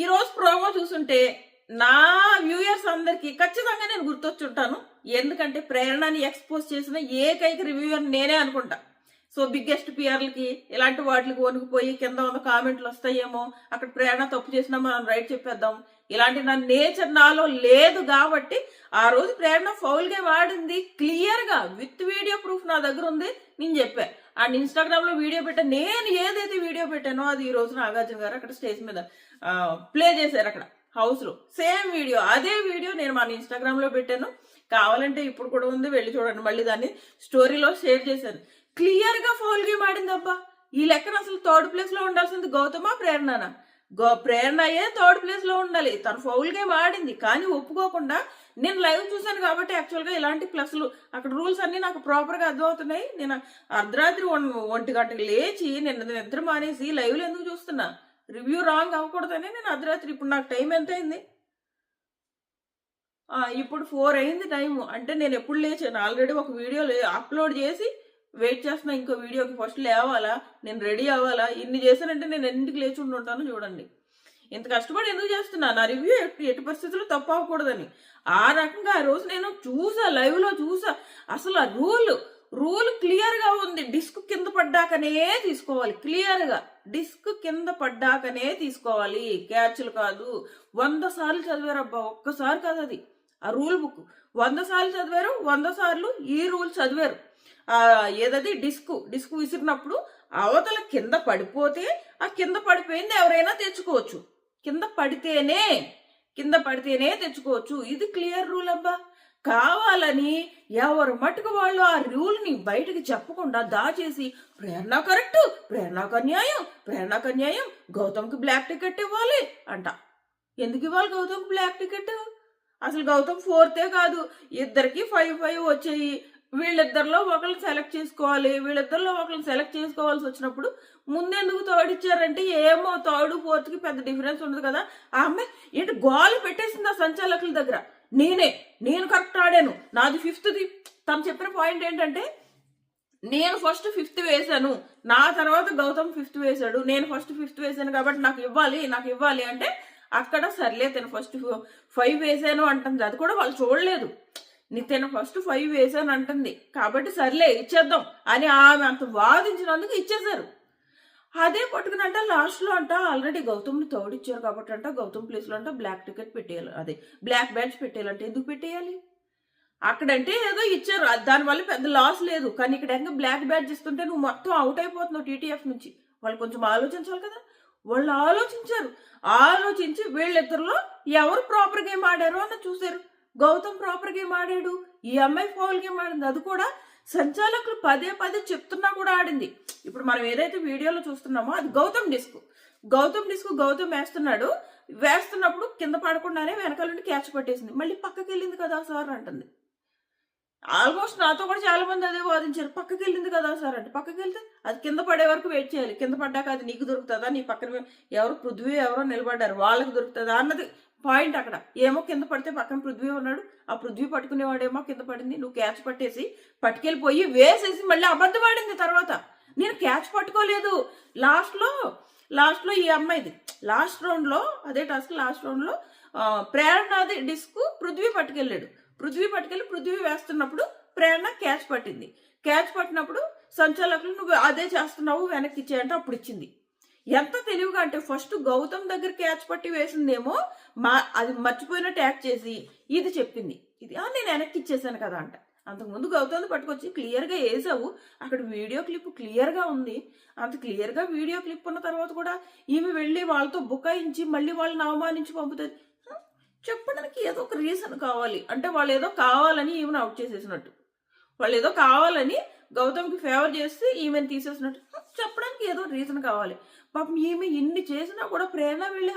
ఈరోజు ప్రోమో చూసుంటే నా వ్యూయర్స్ అందరికి ఖచ్చితంగా నేను గుర్తొచ్చుంటాను. ఎందుకంటే ప్రేరణని ఎక్స్పోజ్ చేసిన ఏకైక రివ్యూయర్ నేనే అనుకుంటా. సో బిగ్గెస్ట్ పిఆర్లకి ఇలాంటి వాటికి వణుకుపోయి కింద ఉన్న కామెంట్లు వస్తాయేమో, అక్కడ ప్రేరణ తప్పు చేసినా మనం రైట్ చెప్పేద్దాం, ఇలాంటి నా నేచర్ నాలో లేదు కాబట్టి ఆ రోజు ప్రేరణ ఫౌల్ గా వాడింది క్లియర్ గా విత్ వీడియో ప్రూఫ్ నా దగ్గర ఉంది. నేను చెప్పా అండ్ ఇన్స్టాగ్రామ్ లో వీడియో పెట్టాను. నేను ఏదైతే వీడియో పెట్టానో అది ఈ రోజు నాగార్జున గారు అక్కడ స్టేజ్ మీద ప్లే చేశారు అక్కడ హౌస్ లో. సేమ్ వీడియో, అదే వీడియో నేను మన ఇన్స్టాగ్రామ్ లో పెట్టాను. కావాలంటే ఇప్పుడు కూడా ఉంది, వెళ్ళి చూడండి. మళ్ళీ దాన్ని స్టోరీలో షేర్ చేశాను. క్లియర్ గా ఫౌల్ గేమ్ ఆడింది అబ్బా. ఈ లెక్కన అసలు థర్డ్ ప్లేస్ లో ఉండాల్సింది గౌతమా ప్రేరణనా? ప్రేరణ అయ్యే థర్డ్ ప్లేస్ లో ఉండాలి. తను ఫౌల్ గేమ్ ఆడింది కానీ ఒప్పుకోకుండా. నేను లైవ్ చూశాను కాబట్టి యాక్చువల్ గా ఇలాంటి ప్లస్లు అక్కడ రూల్స్ అన్ని నాకు ప్రాపర్ గా అర్థమవుతున్నాయి. నేను అర్ధరాత్రి 1 గంటకి లేచి నేను నిద్ర మానేసి లైవ్ లో ఎందుకు చూస్తున్నా? రివ్యూ రాంగ్ అవ్వకూడదని నేను అర్ధరాత్రి. ఇప్పుడు నాకు టైం ఎంత అయింది? ఇప్పుడు 4 అయింది టైము. అంటే నేను ఎప్పుడు లేచాను? ఆల్రెడీ ఒక వీడియో అప్లోడ్ చేసి వెయిట్ చేస్తున్నా ఇంకో వీడియోకి. ఫస్ట్ లేవాలా, నేను రెడీ అవ్వాలా, ఇన్ని చేశానంటే నేను ఎన్నింటికి లేచి ఉంటాను చూడండి. ఇంత కష్టపడి ఎందుకు చేస్తున్నా? నా రివ్యూ ఎట్టి పరిస్థితుల్లో తప్పు అవ్వకూడదని. ఆ రకంగా ఆ రోజు నేను చూసా, లైవ్ లో చూసా. అసలు ఆ రూల్ క్లియర్ గా ఉంది. డిస్క్ కింద పడ్డాకనే తీసుకోవాలి. క్లియర్ గా డిస్క్ కింద పడ్డాకనే తీసుకోవాలి, క్యాచ్లు కాదు. 100 సార్లు చదివారు అబ్బా, ఒక్కసారి కాదు అది. ఆ రూల్ బుక్ 100 సార్లు చదివారు. 100 సార్లు ఈ రూల్ చదివారు. ఏదది డిస్క్ విసిరినప్పుడు అవతల కింద పడిపోతే ఆ కింద పడిపోయింది ఎవరైనా తెచ్చుకోవచ్చు. కింద పడితేనే తెచ్చుకోవచ్చు. ఇది క్లియర్ రూల్ అబ్బా. కావాలని ఎవరు మటుకు వాళ్ళు ఆ రూల్ ని బయటకు చెప్పకుండా దాచేసి ప్రేరణకు అన్యాయం, గౌతమ్కి బ్లాక్ టికెట్ ఇవ్వాలి అంట. ఎందుకు ఇవ్వాలి గౌతమ్కి బ్లాక్ టికెట్? అసలు గౌతమ్ 4th కాదు, ఇద్దరికి 5 వచ్చాయి. వీళ్ళిద్దరిలో ఒకరిని సెలెక్ట్ చేసుకోవాల్సి వచ్చినప్పుడు ముందెందుకు థర్డ్ ఇచ్చారంటే, ఏమో 3rd 4th పెద్ద డిఫరెన్స్ ఉండదు కదా. ఆ అమ్మాయి ఏంటి గోలు పెట్టేసింది ఆ సంచాలకుల దగ్గర. నేను కరెక్ట్ ఆడాను, నాది 5th. తను చెప్పిన పాయింట్ ఏంటంటే, నేను ఫస్ట్ 5th వేసాను, నా తర్వాత గౌతమ్ 5th వేశాడు, నేను ఫస్ట్ 5th వేసాను కాబట్టి నాకు ఇవ్వాలి అంటే, అక్కడ సర్లే తను ఫస్ట్ 5 వేసాను అంటుంది. అది కూడా వాళ్ళు చూడలేదు. తను ఫస్ట్ 5 వేసాను అంటుంది కాబట్టి సర్లే ఇచ్చేద్దాం అని ఆమె అంత వాదించినందుకు ఇచ్చేశారు. అదే పట్టుకుని లాస్ట్ లో ఆల్రెడీ గౌతమ్ని 3rd ఇచ్చారు కాబట్టి గౌతమ్ ప్లేస్ లో బ్లాక్ టికెట్ పెట్టేయాలి, అదే బ్లాక్ బ్యాడ్జ్ పెట్టేయాలంటే ఎందుకు పెట్టేయాలి? అక్కడంటే ఏదో ఇచ్చారు, దానివల్ల పెద్ద లాస్ లేదు. కానీ ఇక్కడ బ్లాక్ బ్యాడ్జ్ ఇస్తుంటే నువ్వు మొత్తం అవుట్ అయిపోతున్నావు టీటీఎఫ్ నుంచి. వాళ్ళు కొంచెం ఆలోచించాలి కదా. వాళ్ళు ఆలోచించి వీళ్ళిద్దరిలో ఎవరు ప్రాపర్ గేమ్ ఆడారు అన్న చూసారు. గౌతమ్ ప్రాపర్ గేమ్ ఆడాడు, ఈ అమ్మాయి ఫౌల్ గేమ్ ఆడింది. అది కూడా సంచాలకులు పదే చెప్తున్నా కూడా ఆడింది. ఇప్పుడు మనం ఏదైతే వీడియోలో చూస్తున్నామో అది గౌతమ్ గౌతమ్ వేస్తున్నప్పుడు కింద పడకుండానే వెనకాల నుండి క్యాచ్ పట్టేసింది. మళ్ళీ పక్కకి వెళ్ళింది కదా సార్ అంటుంది. ఆల్మోస్ట్ నాతో కూడా చాలా మంది అదే వాదించారు. పక్కకి వెళ్ళింది కదా సార్ అంటే, పక్కకి వెళ్తే అది కింద పడే వరకు వెయిట్ చేయాలి. కింద పడ్డాక అది నీకు దొరుకుతుందా, నీ పక్కన పృథ్వీ ఎవరో నిలబడ్డారు వాళ్ళకి దొరుకుతుందా అన్నది పాయింట్ అక్కడ. ఏమో కింద పడితే పక్కన పృథ్వీ ఉన్నాడు, ఆ పృథ్వీ పట్టుకునేవాడేమో కింద పడింది, నువ్వు క్యాచ్ పట్టేసి పట్టుకెళ్ళిపోయి వేసేసి మళ్ళీ అబద్ధం ఆడింది. తర్వాత నేను క్యాచ్ పట్టుకోలేదు. లాస్ట్ లో ఈ అమ్మాయిది లాస్ట్ రౌండ్ లో అదే టాస్క్. లాస్ట్ రౌండ్ లో ప్రేరణది డిస్క్ పృథ్వీ పట్టుకెళ్ళి పృథ్వీ వేస్తున్నప్పుడు ప్రేరణ క్యాచ్ పట్టింది. క్యాచ్ పట్టినప్పుడు సంచాలకులు నువ్వు అదే చేస్తున్నావు వెనక్కి ఇచ్చేయంటే అప్పుడు ఇచ్చింది. ఎంత తెలివిగా అంటే, ఫస్ట్ గౌతమ్ దగ్గర క్యాచ్ పట్టి వేసిందేమో అది మర్చిపోయినట్టు యాక్ట్ చేసి ఇది చెప్పింది, ఇది నేను వెనక్కి ఇచ్చేసాను కదా అంట. అంతకుముందు గౌతమ్ పట్టుకొచ్చి క్లియర్గా వేసావు, అక్కడ వీడియో క్లిప్ క్లియర్గా ఉంది. అంత క్లియర్గా వీడియో క్లిప్ ఉన్న తర్వాత కూడా ఈమె వెళ్ళి వాళ్ళతో బుకాయించి మళ్ళీ వాళ్ళని అవమానించి పంపుతుంది. చెప్పడానికి ఏదో ఒక రీజన్ కావాలి. అంటే వాళ్ళు ఏదో కావాలని ఈమెను అవుట్ చేసేసినట్టు, వాళ్ళు ఏదో కావాలని గౌతమ్కి ఫేవర్ చేస్తే ఈమెను తీసేసినట్టు చెప్పడానికి ఏదో రీజన్ కావాలి. పాపం ఈమె ఇన్ని చేసినా కూడా ప్రేరణ వెళ్ళి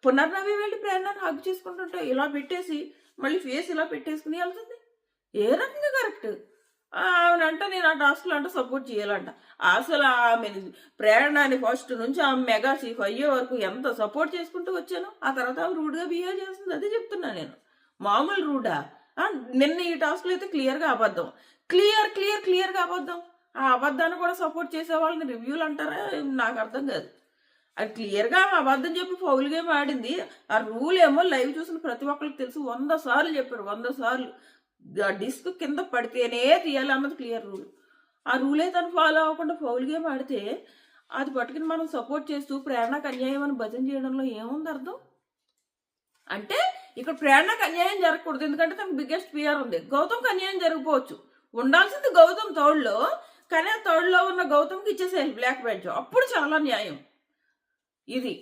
పునర్నవి వెళ్ళి ప్రేరణను హగ్ చేసుకుంటుంటే ఇలా పెట్టేసి మళ్ళీ ఫేస్ ఇలా పెట్టేసుకుని వెళ్తుంది. ఏ రకంగా కరెక్ట్? ఆమెనంట నేను ఆ టాస్క్లు సపోర్ట్ చేయాలంట. అసలు ఆమె ప్రేరణని ఫస్ట్ నుంచి ఆమె మెగా చీఫ్ అయ్యే వరకు ఎంత సపోర్ట్ చేసుకుంటూ వచ్చాను. ఆ తర్వాత ఆమె రూడ్గా బిహేవ్ చేస్తుంది. అదే చెప్తున్నా నేను. మామూలు రూడా? నిన్న ఈ టాస్క్లు అయితే క్లియర్గా అబద్ధం, క్లియర్గా అబద్ధం. ఆ అబద్ధాన్ని కూడా సపోర్ట్ చేసే వాళ్ళని రివ్యూలు అంటారా? నాకు అర్థం కాదు. అది క్లియర్గా అబద్ధం చెప్పి ఫౌల్ గేమ్ ఆడింది. ఆ రూల్ ఏమో లైవ్ చూసిన ప్రతి ఒక్కరికి తెలుసు. 100 సార్లు చెప్పారు, 100 సార్లు. డిస్క్ కింద పడితేనే తీయాలి అన్నది క్లియర్ రూల్. ఆ రూలే తను ఫాలో అవ్వకుండా ఫౌల్ గేమ్ ఆడితే అది పట్టుకుని మనం సపోర్ట్ చేస్తూ ప్రేరణకు అన్యాయం అని భజన చేయడంలో ఏముంది అర్థం? అంటే ఇక్కడ ప్రేరణకు అన్యాయం జరగకూడదు, ఎందుకంటే తనకు బిగ్గెస్ట్ పిఆర్ ఉంది. గౌతమ్కి అన్యాయం జరిగిపోవచ్చు. ఉండాల్సింది గౌతమ్ థర్డ్లో, కానీ ఆ థర్డ్లో ఉన్న గౌతమ్కి ఇచ్చేసేయాలి బ్లాక్ బ్యాడ్జ్, అప్పుడు చాలా న్యాయం ఇది.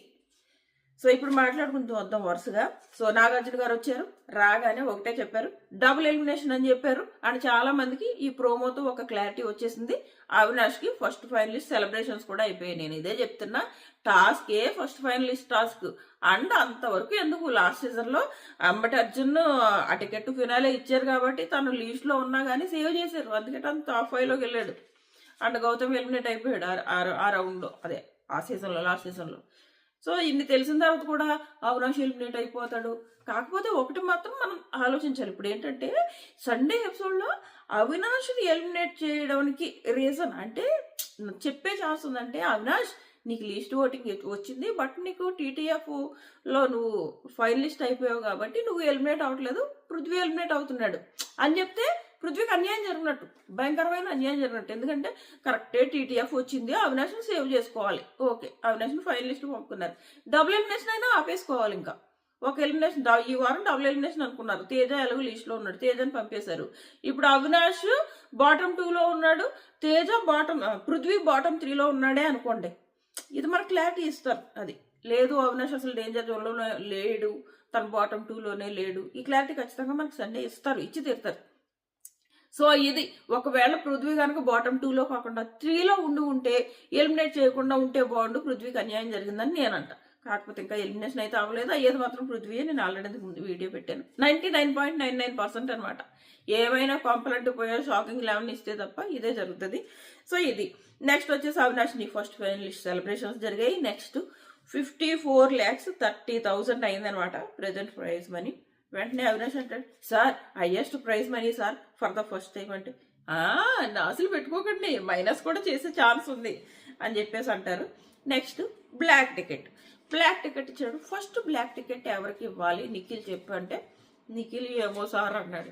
సో ఇప్పుడు మాట్లాడుకుంటూ వద్దాం వరుసగా. సో నాగార్జున గారు వచ్చారు, రాగానే ఒకటే చెప్పారు, డబుల్ ఎలిమినేషన్ అని చెప్పారు. అండ్ చాలా మందికి ఈ ప్రోమోతో ఒక క్లారిటీ వచ్చేసింది. అవినాష్కి ఫస్ట్ ఫైనలిస్ట్ సెలబ్రేషన్స్ కూడా అయిపోయాయి. నేను ఇదే చెప్తున్నా, టాస్కే ఫస్ట్ ఫైనలిస్ట్ టాస్క్. అండ్ అంతవరకు ఎందుకు, లాస్ట్ సీజన్లో అంబటి అర్జున్ ఆ టికెట్ ఫినాలే ఇచ్చారు కాబట్టి తను లీస్ట్లో ఉన్నా కానీ సేవ్ చేశారు, అందుకే తను టాప్ 5లోకి వెళ్ళాడు. అండ్ గౌతమ్ ఎలిమినేట్ అయిపోయాడు ఆ రౌండ్లో, అదే ఆ సీజన్లో, లాస్ట్ సీజన్లో. సో ఇన్ని తెలిసిన తర్వాత కూడా అవినాష్ ఎలిమినేట్ అయిపోతాడు. కాకపోతే ఒకటి మాత్రం మనం ఆలోచించాలి. ఇప్పుడు ఏంటంటే సండే ఎపిసోడ్లో అవినాష్ని ఎలిమినేట్ చేయడానికి రీజన్ అంటే చెప్పే ఛాన్స్ ఉందంటే, అవినాష్ నీకు లీస్ట్ ఓటింగ్ వచ్చింది, బట్ నీకు TTFలో నువ్వు ఫైనలిస్ట్ అయిపోయావు కాబట్టి నువ్వు ఎలిమినేట్ అవ్వట్లేదు, పృథ్వీ ఎలిమినేట్ అవుతున్నాడు అని చెప్తే పృథ్వీకి అన్యాయం జరిగినట్టు, భయంకరమైన అన్యాయం జరిగినట్టు. ఎందుకంటే కరెక్టే TTF వచ్చింది, అవినాష్ని సేవ్ చేసుకోవాలి. ఓకే, అవినాష్ని ఫైనలిస్ట్ పంపుకున్నారు. డబుల్ ఎలిమినేషన్ అయినా ఆపేసుకోవాలి. ఇంకా ఒక ఎలిమినేషన్ ఈ వారం డబుల్ ఎలిమినేషన్ అనుకున్నారు. తేజ ఎలాగో లిస్ట్లో ఉన్నాడు, తేజని పంపేశారు. ఇప్పుడు అవినాష్ బాటమ్ 2లో ఉన్నాడు, తేజ పృథ్వీ బాటమ్ 3లో ఉన్నాడే అనుకోండి, ఇది మనకు క్లారిటీ ఇస్తారు. అది లేదు, అవినాష్ అసలు డేంజర్ జోన్లో లేడు, తన బాటమ్ 2లోనే లేడు, ఈ క్లారిటీ ఖచ్చితంగా మనకు సండే ఇస్తారు, ఇచ్చి తీరుతారు. సో ఇది ఒకవేళ పృథ్వీ కనుక బాటమ్ 2లో కాకుండా 3లో ఉంటే ఎలిమినేట్ చేయకుండా ఉంటే బాగుండు, పృథ్వీకి అన్యాయం జరిగిందని నేనంట. కాకపోతే ఇంకా ఎలిమినేషన్ అయితే అవ్వలేదు, అయ్యేది మాత్రం పృథ్వీ. నేను ఆల్రెడీ ముందు వీడియో పెట్టాను. 99.99% అనమాట. ఏమైనా కాంప్లెంట్ పోయో షాకింగ్ 11 ఇస్తే తప్ప ఇదే జరుగుతుంది. సో ఇది నెక్స్ట్ వచ్చేసి అవినాష్ని ఫస్ట్ ఫైనలిస్ట్ సెలబ్రేషన్స్ జరిగాయి. నెక్స్ట్ 54,30,000 అయిందనమాట ప్రెజెంట్ ప్రైజ్ మనీ. వెంటనే అవినాష్ అంటాడు, sir highest prize money sir for the first time. అంటే నాసులు పెట్టుకోకండి, మైనస్ కూడా చేసే ఛాన్స్ ఉంది అని చెప్పేసి అంటారు. నెక్స్ట్ బ్లాక్ టికెట్ ఇచ్చాడు. ఫస్ట్ బ్లాక్ టికెట్ ఎవరికి ఇవ్వాలి నిఖిల్ చెప్పు అంటే, నిఖిల్ ఏమో సార్ అన్నాడు.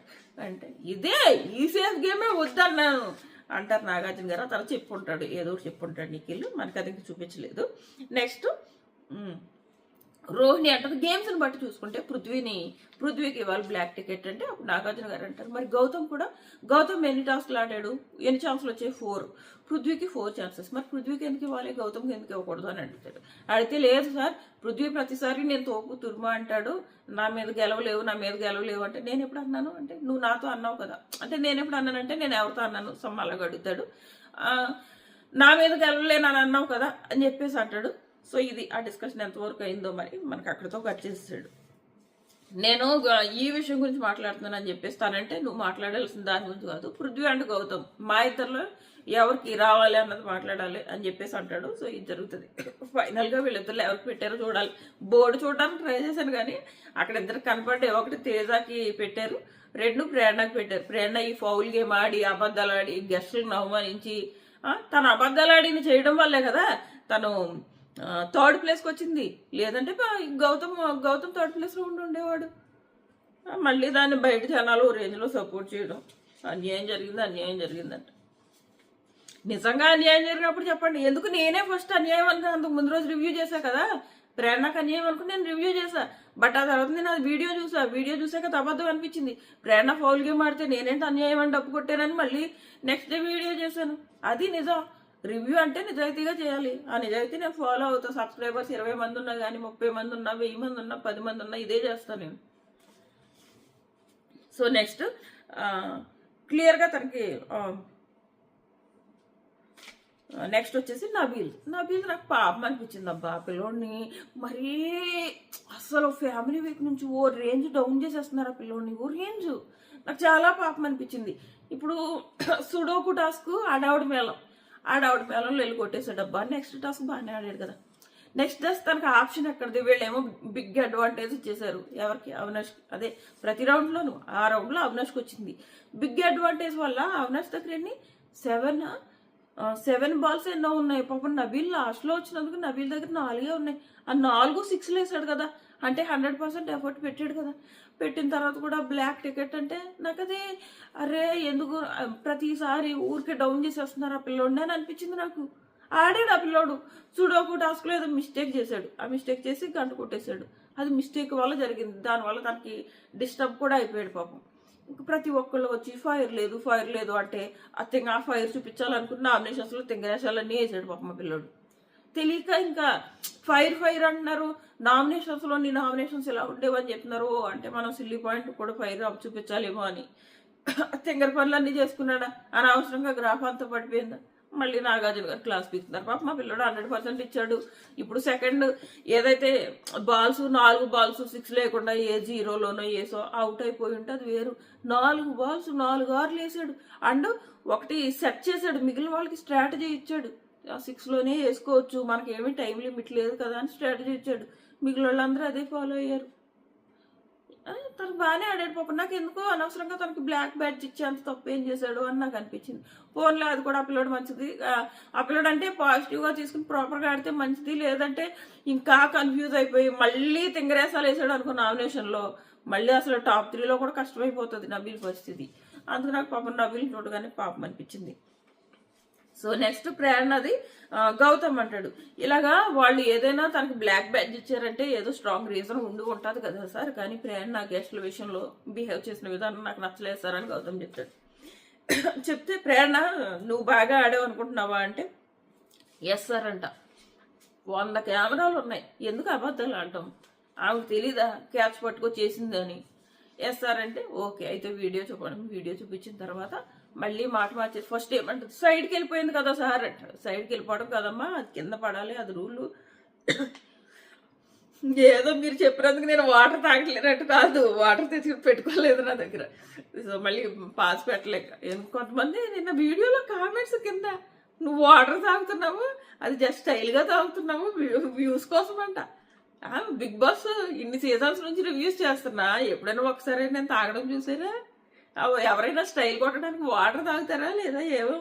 అంటే ఇదే ఈ సేఫ్ గేమే వద్దన్నాను అంటారు నాగార్జున గారు. తను చెప్పుకుంటాడు, ఏదో చెప్పుకుంటాడు నిఖిల్, మనకి అది చూపించలేదు. నెక్స్ట్ రోహిణి అంటారు, గేమ్స్ని బట్టి చూసుకుంటే పృథ్వీకి ఇవ్వాలి బ్లాక్ టికెట్ అంటే, అప్పుడు నాగార్జున గారు అంటారు, మరి గౌతమ్ ఎన్ని టాస్క్లు ఆడాడు, ఎన్ని ఛాన్సులు వచ్చాయి? 4. పృథ్వీకి 4 ఛాన్సెస్. మరి పృథ్వీకి ఎందుకు ఇవ్వాలి, గౌతమ్కి ఎందుకు ఇవ్వకూడదు అని అడుగుతాడు. అడిగితే లేదు సార్, పృథ్వీ ప్రతిసారి నేను తోపు తుర్మా అంటాడు, నా మీద గెలవలేవు అంటే నేను ఎప్పుడు అన్నాను అంటే, నువ్వు నాతో అన్నావు కదా అంటే, నేను ఎప్పుడు అన్నానంటే నేను ఎవరితో అన్నాను సమ్మలాగా అడుగుతాడు. నా మీద గెలవలేను అని అన్నావు కదా అని చెప్పేసి అంటాడు. సో ఇది ఆ డిస్కషన్ ఎంతవరకు అయిందో మరి మనకు అక్కడితో కట్ చేసేసాడు. నేను ఈ విషయం గురించి మాట్లాడుతున్నాను అని చెప్పేస్తానంటే, నువ్వు మాట్లాడాల్సిన దాని గురించి కాదు, పృథ్వీ అండ్ గౌతమ్ మా ఇద్దరిలో ఎవరికి రావాలి అన్నది మాట్లాడాలి అని చెప్పేసి అంటాడు. సో ఇది జరుగుతుంది. ఫైనల్గా వీళ్ళిద్దరు ఎవరికి పెట్టారో చూడాలి. బోర్డు చూడడానికి ట్రై చేశాను కానీ అక్కడ ఇద్దరు కనపడ్డే, ఒకటి తేజాకి పెట్టారు, 2 ప్రేరణకి పెట్టారు. ప్రేరణ ఈ ఫౌల్ గేమ్ ఆడి అబద్ధాలు ఆడి గెస్టులను అవమానించి, తను అబద్ధాలు ఆడిని చేయడం వల్లే కదా తను 3rd ప్లేస్కి వచ్చింది. లేదంటే గౌతమ్ 3rd ప్లేస్లో ఉండేవాడు. మళ్ళీ దాన్ని బయట జనాలు రేంజ్లో సపోర్ట్ చేయడం, అన్యాయం జరిగిందంట. నిజంగా అన్యాయం జరిగినప్పుడు చెప్పండి. ఎందుకు నేనే ఫస్ట్ అన్యాయం అనుకుని అంతకు ముందు రోజు రివ్యూ చేశా కదా, ప్రేరణకు అన్యాయం అనుకుని నేను రివ్యూ చేశా. బట్ ఆ తర్వాత నేను అది వీడియో చూసాక అబద్ధం అనిపించింది. ప్రేరణ ఫౌల్ గేమ్ ఆడితే నేనేంటి అన్యాయం అని డబ్బు కొట్టానని మళ్ళీ నెక్స్ట్ డే వీడియో చేశాను. అది నిజం. రివ్యూ అంటే నిజాయితీగా చేయాలి. ఆ నిజాయితీ నేను ఫాలో అవుతా. సబ్స్క్రైబర్స్ 20 మంది ఉన్నా కానీ, 30 మంది ఉన్నా, 1000 మంది ఉన్నా, 10 మంది ఉన్నా ఇదే చేస్తాను నేను. సో నెక్స్ట్ క్లియర్గా తనకి నెక్స్ట్ వచ్చేసి నబీల్ నాకు పాపం అనిపించింది. అబ్బా పిల్లోడిని మరీ అసలు ఫ్యామిలీ వీక్ నుంచి ఓ రేంజ్ డౌన్ చేసేస్తున్నారు ఆ పిల్లోడిని, ఓ రేంజ్. నాకు చాలా పాపం అనిపించింది. ఇప్పుడు సుడోకు టాస్క్ ఆడావిడ మేళంలో వెళ్ళి కొట్టేసాడు. అబ్బా నెక్స్ట్ టాస్క్ బాగానే ఆడాడు కదా. నెక్స్ట్ టాస్క్ తనకు ఆప్షన్ ఎక్కడిది, వీళ్ళేమో బిగ్ అడ్వాంటేజ్ ఇచ్చేసారు ఎవరికి, అవినాష్. అదే ప్రతి రౌండ్లోనూ ఆ రౌండ్లో అవినాష్కి వచ్చింది. బిగ్ అడ్వాంటేజ్ వల్ల అవినాష్ దగ్గర 7 7 బాల్స్ ఎన్నో ఉన్నాయి. పాపం నబీల్ లాస్ట్లో వచ్చినందుకు నబీల్ దగ్గర 4 ఉన్నాయి. ఆ 4 6 వేసాడు కదా, అంటే 100% ఎఫర్ట్ పెట్టాడు కదా. పెట్టిన తర్వాత కూడా బ్లాక్ టికెట్ అంటే నాకు అది అరే ఎందుకు ప్రతిసారి ఊరికే డౌన్ చేసేస్తున్నారు ఆ పిల్లోడిని అని అనిపించింది నాకు. ఆడాడు ఆ పిల్లోడు, సుడోకు టాస్క్లో ఏదో మిస్టేక్ చేశాడు. ఆ మిస్టేక్ చేసి గంట కొట్టేశాడు. అది మిస్టేక్ వల్ల జరిగింది. దానివల్ల తనకి డిస్టర్బ్ కూడా అయిపోయాడు పాపం. ఇంక ప్రతి ఒక్కళ్ళు వచ్చి ఫైర్ లేదు అంటే ఆ ఫైర్ చూపించాలనుకున్న నామినేషన్స్లో తింగరేషాలన్నీ వేసాడు పాపం మా పిల్లోడు. తెలియక ఇంకా ఫైర్ అంటున్నారు, నామినేషన్స్ ఇలా ఉండేవని చెప్తున్నారు. అంటే మనం సిల్లీ పాయింట్ కూడా ఫైర్ చూపించాలేమో అని తింగర పనులన్నీ చేసుకున్నాడా. అనవసరంగా గ్రాఫ్ అంతా పడిపోయిందా. మళ్ళీ నాగార్జున గారు క్లాస్ పీకుతున్నారు. పాప మా పిల్లడు 100% ఇచ్చాడు. ఇప్పుడు సెకండ్ ఏదైతే 4 బాల్స్ 6 లేకుండా ఏ 0లోనో ఏసో అవుట్ అయిపోయి ఉంటే అది వేరు. 4 బాల్స్ 4 ఆర్లు వేసాడు. అండ్ ఒకటి సెట్ చేశాడు, మిగిలిన వాళ్ళకి స్ట్రాటజీ ఇచ్చాడు. 6లోనే వేసుకోవచ్చు, మనకేమీ టైం లిమిట్ లేదు కదా అని స్ట్రాటజీ ఇచ్చాడు. మిగిలిన వాళ్ళందరూ అదే ఫాలో అయ్యారు. తనకు బాగానే ఆడాడు పాపం. నాకు ఎందుకో అనవసరంగా తనకి బ్లాక్ బ్యాడ్జ్ ఇచ్చి అంత తప్పు ఏం చేశాడు అని నాకు అనిపించింది. ఫోన్లో అది కూడా ఆ పిల్లడు మంచిది, ఆ పిల్లడు అంటే పాజిటివ్గా తీసుకుని ప్రాపర్గా ఆడితే మంచిది. లేదంటే ఇంకా కన్ఫ్యూజ్ అయిపోయి మళ్ళీ తింగరేసాలు వేసాడు అనుకో నామినేషన్లో, మళ్ళీ అసలు టాప్ 3లో కూడా కష్టమైపోతుంది నబీల్ పరిస్థితి. అందుకు నాకు పాపం నబీల్ చూడగానే పాపం అనిపించింది. సో నెక్స్ట్ ప్రేరణది గౌతమ్ అంటాడు, ఇలాగా వాళ్ళు ఏదైనా తనకి బ్లాక్ బ్యాడ్జ్ ఇచ్చారంటే ఏదో స్ట్రాంగ్ రీజన్ ఉండి ఉంటుంది కదా సార్, కానీ ప్రేరణ గెస్ట్ల విషయంలో బిహేవ్ చేసిన విధానం నాకు నచ్చలేదు సార్ అని గౌతమ్ చెప్తాడు. చెప్తే ప్రేరణ నువ్వు బాగా ఆడావు అనుకుంటున్నావా అంటే ఎస్ సార్ అంట. 100 కెమెరాలు ఉన్నాయి, ఎందుకు అబద్ధాలు అంటాం, ఆమెకు తెలీదా క్యాచ్ పట్టుకో చేసిందని. ఎస్ సార్ అంటే ఓకే అయితే వీడియో చూపడం. వీడియో చూపించిన తర్వాత మళ్ళీ మాట మార్చేసి ఫస్ట్ ఏమంటుంది, సైడ్కి వెళ్ళిపోయింది కదా సార్ అంటాడు. సైడ్కి వెళ్ళిపోవడం కదమ్మా, అది కింద పడాలి, అది రూలు. ఏదో మీరు చెప్పినందుకు నేను వాటర్ తాగలేనట్టు కాదు, వాటర్ తెచ్చి పెట్టుకోలేదు నా దగ్గర. సో మళ్ళీ పాస్ పెట్టలేక కొంతమంది నిన్న వీడియోలో కామెంట్స్ కింద నువ్వు వాటర్ తాగుతున్నావు, అది జస్ట్ స్టైల్గా తాగుతున్నావు వ్యూస్ కోసం అంట. బిగ్ బాస్ ఇన్ని సీజన్స్ నుంచి రివ్యూస్ చేస్తున్నా, ఎప్పుడైనా ఒకసారి నేను తాగడం చూసారా? ఎవరైనా స్టైల్ కొట్టడానికి వాటర్ తాగుతారా, లేదా ఏవో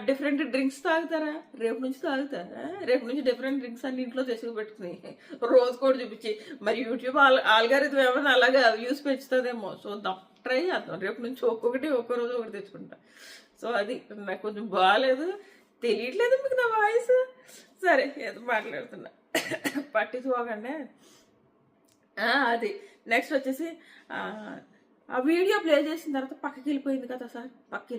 డిఫరెంట్ డ్రింక్స్ తాగుతారా? రేపు నుంచి డిఫరెంట్ డ్రింక్స్ అన్ని ఇంట్లో తెచ్చుకు పెట్టుకుని రోజు కూడా చూపించి, మరి యూట్యూబ్ ఆల్గారిథం ఏమైనా అలాగా వ్యూస్ పెంచుతుందేమో చూద్దాం, ట్రై చేద్దాం. రేపు నుంచి ఒక్కో రోజు ఒకటి తెచ్చుకుంటా. సో అది నాకు కొంచెం బాగాలేదు, తెలియట్లేదు మీకు నా వాయిస్. సరే ఏదో మాట్లాడుతున్నా, పట్టించుకోకండి. అది నెక్స్ట్ వచ్చేసి ఆ వీడియో ప్లే చేసిన తర్వాత పక్కకి వెళ్ళిపోయింది కదా సార్, పక్కకి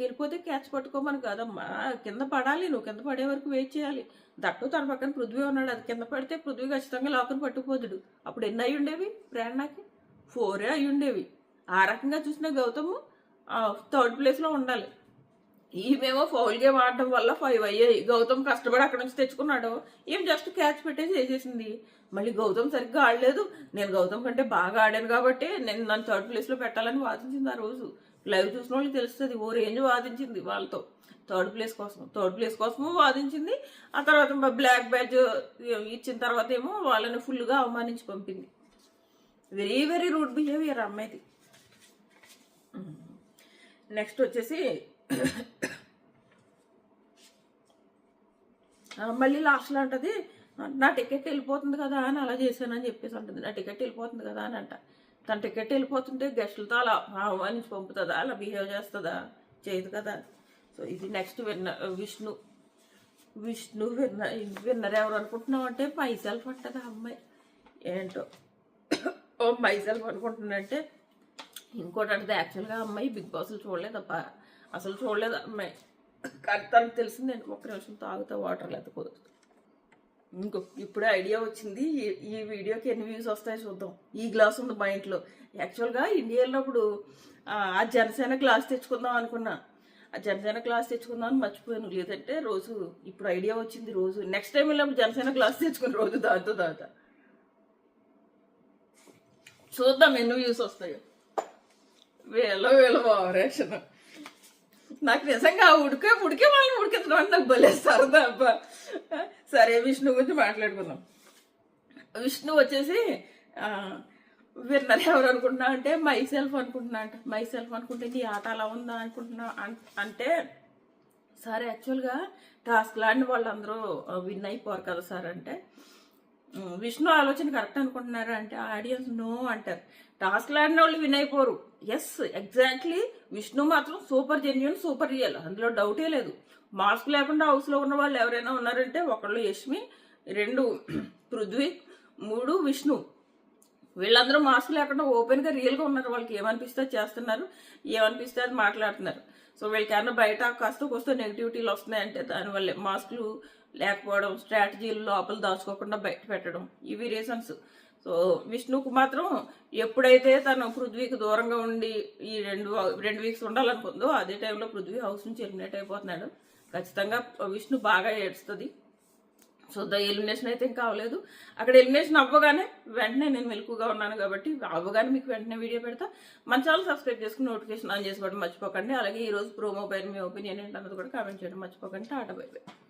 వెళ్ళిపోతే క్యాచ్ పట్టుకోమని కాదమ్మా, కింద పడాలి, నువ్వు కింద పడే వరకు వెయిట్ చేయాలి. దట్టు తన పక్కన పృథ్వీ ఉన్నాడు, అది కింద పడితే పృథ్వీ ఖచ్చితంగా లోకని పట్టుకుపోతుడు. అప్పుడు ఎన్ని అయి ఉండేవి ప్రేరణకి? 4 అయి ఉండేవి. ఆ రకంగా చూసిన గౌతమ్ 3rd ప్లేస్లో ఉండాలి. ఈమెమో ఫౌల్ గేమ్ ఆడడం వల్ల 5 అయ్యాయి. గౌతమ్ కష్టపడి అక్కడ నుంచి తెచ్చుకున్నాడు, ఏం జస్ట్ క్యాచ్ పెట్టేసి వేసేసింది. మళ్ళీ గౌతమ్ సరిగ్గా ఆడలేదు, నేను గౌతమ్ కంటే బాగా ఆడాను కాబట్టి నేను నన్ను 3rd ప్లేస్లో పెట్టాలని వాదించింది. ఆ రోజు లైవ్ చూసిన వాళ్ళకి తెలుస్తుంది, ఓ రేంజ్ వాదించింది వాళ్ళతో. 3rd ప్లేస్ కోసము వాదించింది. ఆ తర్వాత బ్లాక్ బ్యాడ్జ్ ఇచ్చిన తర్వాత ఏమో వాళ్ళని ఫుల్గా అవమానించి పంపింది. వెరీ వెరీ రూడ్ బిహేవియర్ అమ్మాయిది. నెక్స్ట్ వచ్చేసి మళ్ళీ లాస్ట్లో అంటది, నా టికెట్ వెళ్ళిపోతుంది కదా అని అలా చేశానని చెప్పేసి అంటుంది. నా టికెట్ వెళ్ళిపోతుంది కదా అని అంట. తన టికెట్ వెళ్ళిపోతుంటే గెస్టులతో అలా ఆహ్వానించి పంపుతుందా, అలా బిహేవ్ చేస్తుందా? చేయదు కదా. సో ఇది నెక్స్ట్ విష్ణు విన్నర్ ఎవరు అనుకుంటున్నావు అంటే మైసెల్ఫ్ అంటది ఆ అమ్మాయి. ఏంటో మైసెల్ఫ్ అనుకుంటున్నానంటే ఇంకోటి అంటే యాక్చువల్గా అమ్మాయి బిగ్ బాస్లు చూడలేదప్ప, అసలు చూడలేదు అమ్మాయి. కానీ తనకు తెలిసింది, నేను 1 నిమిషం తాగుతా వాటర్ లేకపోతే కుదరదు. ఇప్పుడే ఐడియా వచ్చింది, ఈ వీడియోకి ఎన్ని వ్యూస్ వస్తాయో చూద్దాం. ఈ గ్లాస్ ఉంది మా ఇంట్లో. యాక్చువల్గా ఇండియా వెళ్ళినప్పుడు ఆ జనసేన గ్లాస్ తెచ్చుకుందాం అనుకున్నా, ఆ జనసేన గ్లాస్ తెచ్చుకుందాం అని మర్చిపోయాను. లేదంటే రోజు ఇప్పుడు ఐడియా వచ్చింది, రోజు నెక్స్ట్ టైం వెళ్ళినప్పుడు జనసేన గ్లాస్ తెచ్చుకుని రోజు దాంతో తాగుతా. చూద్దాం ఎన్ని వ్యూస్ వస్తాయో. వీళ్ళ ఆపరేషన్ నాకు నిజంగా ఉడికే వాళ్ళని ఉడికించడం అంటే నాకు భలే సరదా అబ్బా. సరే విష్ణు గురించి మాట్లాడుకుందాం. విష్ణు వచ్చేసి విన్నర్ ఎవరు అనుకుంటున్నా అంటే మైసెల్ఫ్ అనుకుంటున్నా అంట. మైసెల్ఫ్ అనుకుంటే నీ ఆట అలా ఉందా అనుకుంటున్నా అంటే సార్ యాక్చువల్గా టాస్క్ లాంటి వాళ్ళందరూ విన్ అయిపోరు కదా సార్ అంటే, విష్ణు ఆలోచన కరెక్ట్ అనుకుంటున్నారా అంటే ఆడియన్స్ నో అంటారు. టాస్క్ ఆడిన వాళ్ళు విన్ అయిపోరు. Yes, exactly. విష్ణు మాత్రం సూపర్ జెన్యున్, సూపర్ రియల్, అందులో డౌటే లేదు. మాస్క్ లేకుండా హౌస్లో ఉన్న వాళ్ళు ఎవరైనా ఉన్నారంటే ఒకళ్ళు యష్మి, 2 పృథ్వీ, 3 విష్ణు. వీళ్ళందరూ మాస్క్ లేకుండా ఓపెన్గా రియల్గా ఉన్నారు. వాళ్ళకి ఏమనిపిస్తే చేస్తున్నారు, ఏమనిపిస్తే అది మాట్లాడుతున్నారు. సో వీళ్ళకి ఏమన్నా బయట కాస్త నెగిటివిటీలు వస్తున్నాయంటే దానివల్లే మాస్కులు లేకపోవడం, స్ట్రాటజీలు లోపల దాచుకోకుండా బయట పెట్టడం, ఇవి రీజన్స్. సో విష్ణుకు మాత్రం ఎప్పుడైతే తను పృథ్వీకి దూరంగా ఉండి ఈ 2 వీక్స్ ఉండాలనుకుందో అదే టైంలో పృథ్వీ హౌస్ నుంచి ఎలిమినేట్ అయిపోతున్నాడు. ఖచ్చితంగా విష్ణు బాగా ఏడుస్తుంది. సో ఎలిమినేషన్ అయితే ఇంకా అవ్వలేదు. అక్కడ ఎలిమినేషన్ అవ్వగానే వెంటనే నేను మెలకుగా ఉన్నాను కాబట్టి అవ్వగానే మీకు వెంటనే వీడియో పెడతా. మన ఛానల్ సబ్స్క్రైబ్ చేసుకుని నోటిఫికేషన్ ఆన్ చేసుకోవడం మర్చిపోకండి. అలాగే ఈ రోజు ప్రోమో పైన మీ ఒపీనియన్ ఏంటన్నది కూడా కామెంట్ చేయడం మర్చిపోకండి. Tata bye by.